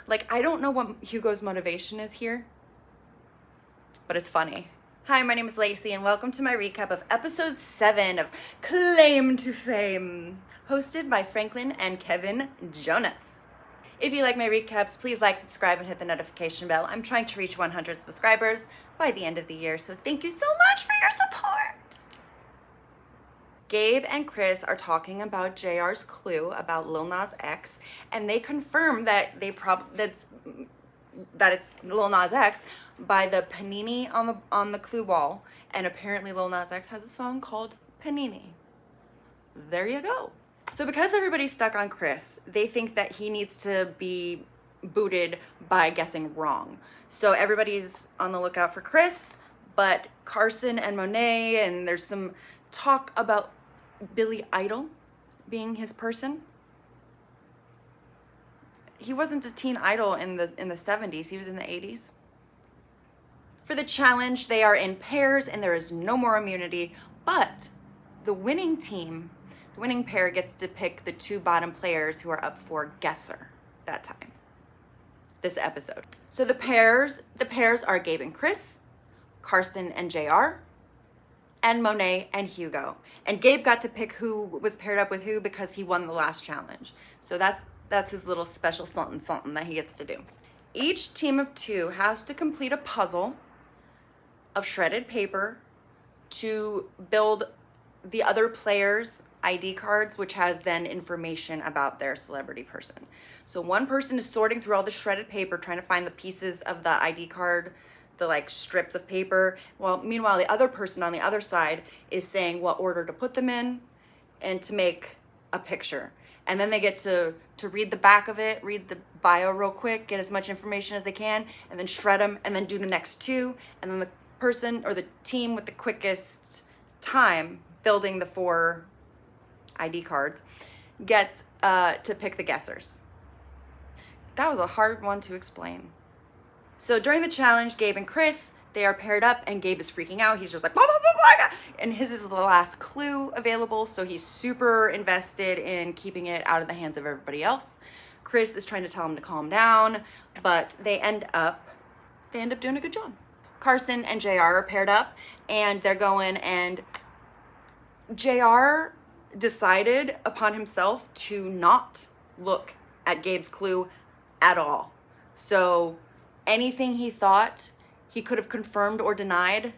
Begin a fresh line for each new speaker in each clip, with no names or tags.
Like, I don't know what Hugo's motivation is here, but it's funny. Hi, my name is Lacey, and welcome to my recap of episode 7 of Claim to Fame, hosted by Franklin and Kevin Jonas. If you like my recaps, please like, subscribe, and hit the notification bell. I'm trying to reach 100 subscribers by the end of the year, so thank you so much for your support. Gabe and Chris are talking about JR's clue about Lil Nas X, and they confirm that that it's Lil Nas X by the panini on the clue wall, and apparently Lil Nas X has a song called Panini. There you go. So because everybody's stuck on Chris, they think that he needs to be booted by guessing wrong. So everybody's on the lookout for Chris, but Carson and Monet, and there's some talk about Billy Idol being his person. He wasn't a teen idol in the 70s. He was in the 80s. For the challenge, they are in pairs and there is no more immunity, but the winning pair gets to pick the 2 bottom players who are up for guesser that time. This episode. So the pairs are Gabe and Chris, Carson and JR, and Monet and Hugo. And Gabe got to pick who was paired up with who because he won the last challenge. So that's his little special something that he gets to do. Each team of 2 has to complete a puzzle of shredded paper to build the other player's ID cards, which has then information about their celebrity person. So one person is sorting through all the shredded paper, trying to find the pieces of the ID card, the like strips of paper. Well, meanwhile, the other person on the other side is saying what order to put them in and to make a picture. And then they get to read the back of it, read the bio real quick, get as much information as they can, and then shred them, and then do the next 2. And then the person or the team with the quickest time building the 4 ID cards gets to pick the guessers. That was a hard one to explain. So during the challenge, Gabe and Chris, they are paired up, and Gabe is freaking out. He's just like, blah, blah, blah, blah. And his is the last clue available, so he's super invested in keeping it out of the hands of everybody else. Chris is trying to tell him to calm down, but they end up doing a good job. Carson and JR are paired up, and they're going, and JR decided upon himself to not look at Gabe's clue at all. So anything he thought he could have confirmed or denied,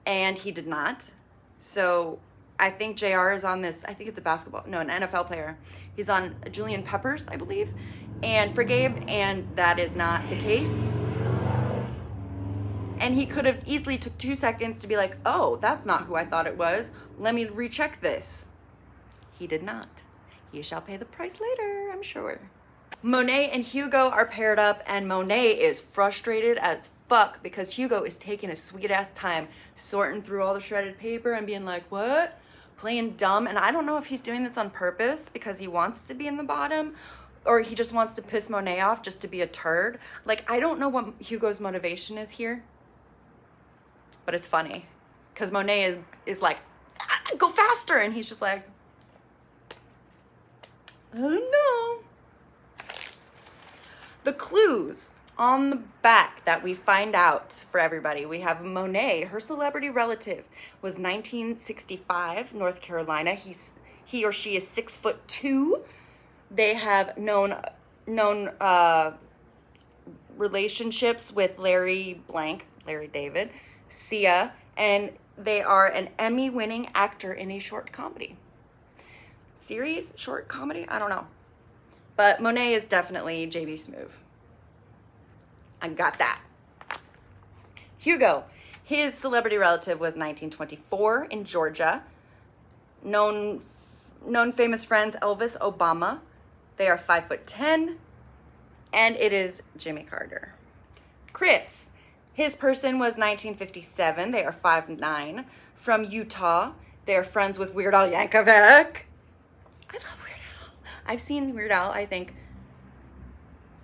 and he did not. So I think JR is on this, I think it's an NFL player. He's on Julian Peppers, I believe, and for Gabe, and that is not the case. And he could have easily took 2 seconds to be like, oh, that's not who I thought it was. Let me recheck this. He did not. He shall pay the price later, I'm sure. Monet and Hugo are paired up, and Monet is frustrated as fuck because Hugo is taking a sweet ass time sorting through all the shredded paper and being like, what? Playing dumb. And I don't know if he's doing this on purpose because he wants to be in the bottom, or he just wants to piss Monet off just to be a turd. Like, I don't know what Hugo's motivation is here, but it's funny because Monet is like, go faster, and he's just like, I don't know. The clues on the back that we find out for everybody. We have Monet, her celebrity relative was 1965, North Carolina. He or she is 6'2". They have known relationships with Larry David, Sia, and they are an Emmy-winning actor in a short comedy. Series? Short comedy? I don't know. But Monet is definitely JB Smoove. I got that. Hugo, his celebrity relative was 1924 in Georgia. Known famous friends, Elvis, Obama. They are 5'10", and it is Jimmy Carter. Chris, his person was 1957. They are 5'9", from Utah. They are friends with Weird Al Yankovic. I love Weird Al. I've seen Weird Al, I think,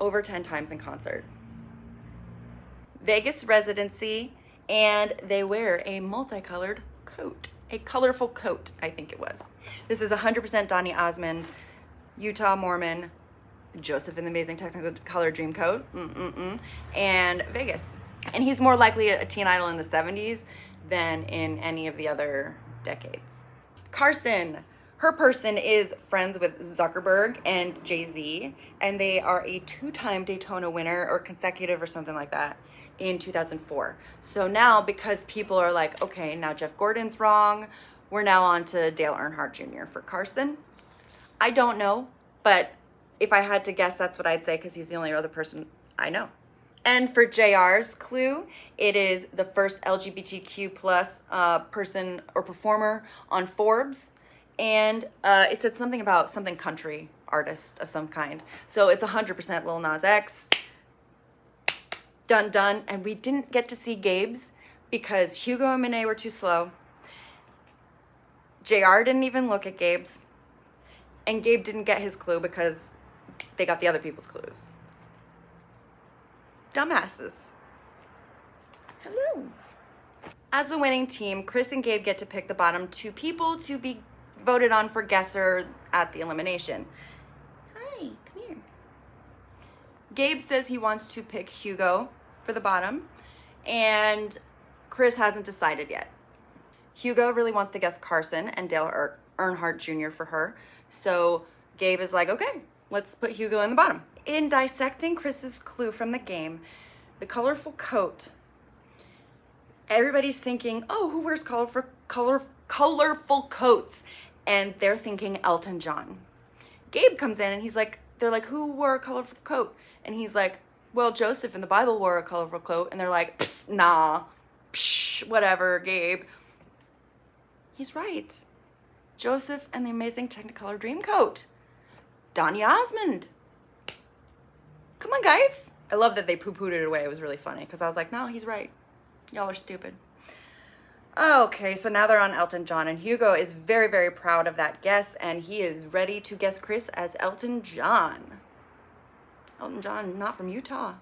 over 10 times in concert. Vegas residency, and they wear a multicolored coat. A colorful coat, I think it was. This is 100% Donny Osmond, Utah Mormon, Joseph in the Amazing Technicolor Dreamcoat, and Vegas. And he's more likely a teen idol in the 70s than in any of the other decades. Carson, her person is friends with Zuckerberg and Jay-Z, and they are a 2-time Daytona winner, or consecutive or something like that, in 2004. So now, because people are like, okay, now Jeff Gordon's wrong, we're now on to Dale Earnhardt Jr. for Carson. I don't know, but if I had to guess, that's what I'd say, because he's the only other person I know. And for JR's clue, it is the first LGBTQ plus person or performer on Forbes. And it said something about something country artist of some kind. So it's 100% Lil Nas X. Done. And we didn't get to see Gabe's because Hugo and Monet were too slow. JR didn't even look at Gabe's. And Gabe didn't get his clue because they got the other people's clues. Dumbasses. Hello. As the winning team, Chris and Gabe get to pick the bottom 2 people to be voted on for guesser at the elimination. Hi, come here. Gabe says he wants to pick Hugo for the bottom, and Chris hasn't decided yet. Hugo really wants to guess Carson and Dale Earnhardt Jr. for her, so Gabe is like, okay, let's put Hugo in the bottom. In dissecting Chris's clue from the game, the colorful coat, everybody's thinking, oh, who wears colorful coats? And they're thinking Elton John. Gabe comes in and he's like, they're like, who wore a colorful coat? And he's like, well, Joseph in the Bible wore a colorful coat. And they're like, nah, whatever, Gabe. He's right. Joseph and the Amazing Technicolor Dreamcoat. Donny Osmond. Come on, guys. I love that they poo-pooed it away. It was really funny because I was like, no, he's right. Y'all are stupid. Okay, so now they're on Elton John, and Hugo is very, very proud of that guess, and he is ready to guess Chris as Elton John. Elton John, not from Utah.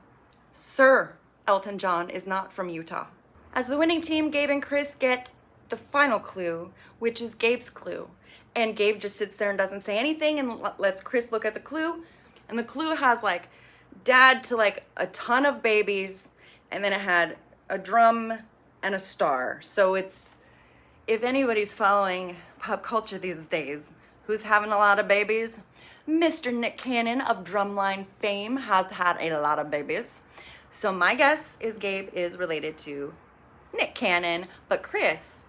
Sir Elton John is not from Utah. As the winning team, Gabe and Chris get the final clue, which is Gabe's clue. And Gabe just sits there and doesn't say anything and lets Chris look at the clue. And the clue has like dad to like a ton of babies, and then it had a drum and a star. So it's, if anybody's following pop culture these days, who's having a lot of babies? Mr. Nick Cannon of Drumline fame has had a lot of babies. So my guess is Gabe is related to Nick Cannon, but Chris,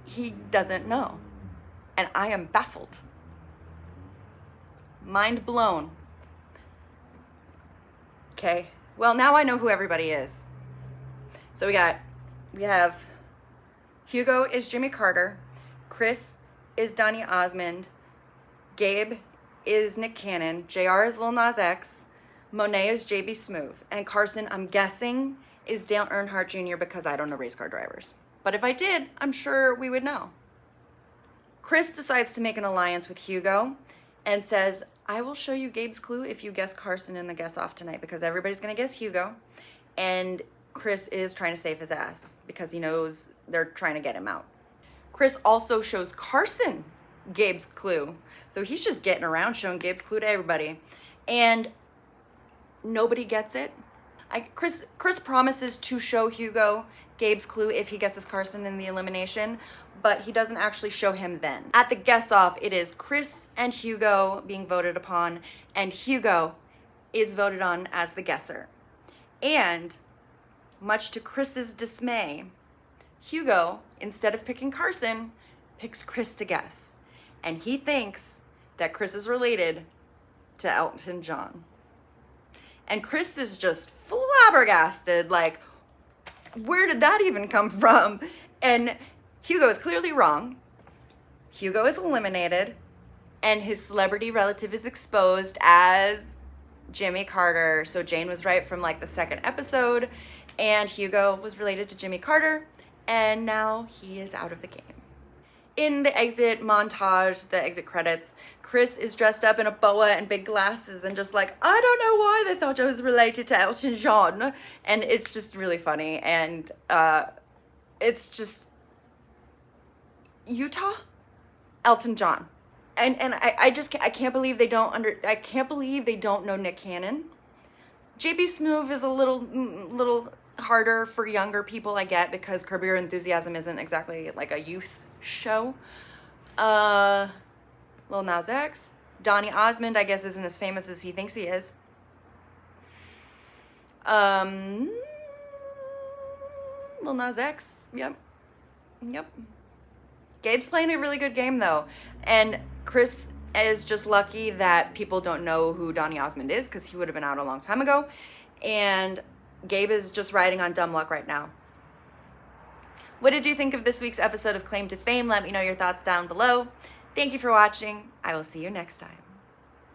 he doesn't know. And I am baffled. Mind blown. Okay, well, now I know who everybody is. So we have Hugo is Jimmy Carter, Chris is Donny Osmond, Gabe is Nick Cannon, JR is Lil Nas X, Monet is JB Smoove, and Carson, I'm guessing, is Dale Earnhardt Jr. because I don't know race car drivers. But if I did, I'm sure we would know. Chris decides to make an alliance with Hugo and says, I will show you Gabe's clue if you guess Carson in the guess off tonight, because everybody's going to guess Hugo. And Chris is trying to save his ass because he knows they're trying to get him out. Chris also shows Carson Gabe's clue. So he's just getting around showing Gabe's clue to everybody. And nobody gets it. Chris promises to show Hugo Gabe's clue if he guesses Carson in the elimination, but he doesn't actually show him then. At the guess off, it is Chris and Hugo being voted upon, and Hugo is voted on as the guesser. And much to Chris's dismay, Hugo, instead of picking Carson, picks Chris to guess. And he thinks that Chris is related to Elton John. And Chris is just flabbergasted, like, where did that even come from? And Hugo is clearly wrong. Hugo is eliminated, and his celebrity relative is exposed as Jimmy Carter. So Jane was right from like the second episode, and Hugo was related to Jimmy Carter, and now he is out of the game. In the exit montage, the exit credits, Chris is dressed up in a boa and big glasses and just like, I don't know why they thought I was related to Elton John. And it's just really funny. And it's just, Utah? Elton John. And I can't believe they don't know Nick Cannon. JB Smoove is a little harder for younger people, I get, because Curb Your Enthusiasm isn't exactly like a youth show. Lil Nas X. Donny Osmond, I guess, isn't as famous as he thinks he is. Lil Nas X. Yep. Gabe's playing a really good game, though. And Chris is just lucky that people don't know who Donny Osmond is, because he would have been out a long time ago. And Gabe is just riding on dumb luck right now. What did you think of this week's episode of Claim to Fame? Let me know your thoughts down below. Thank you for watching. I will see you next time.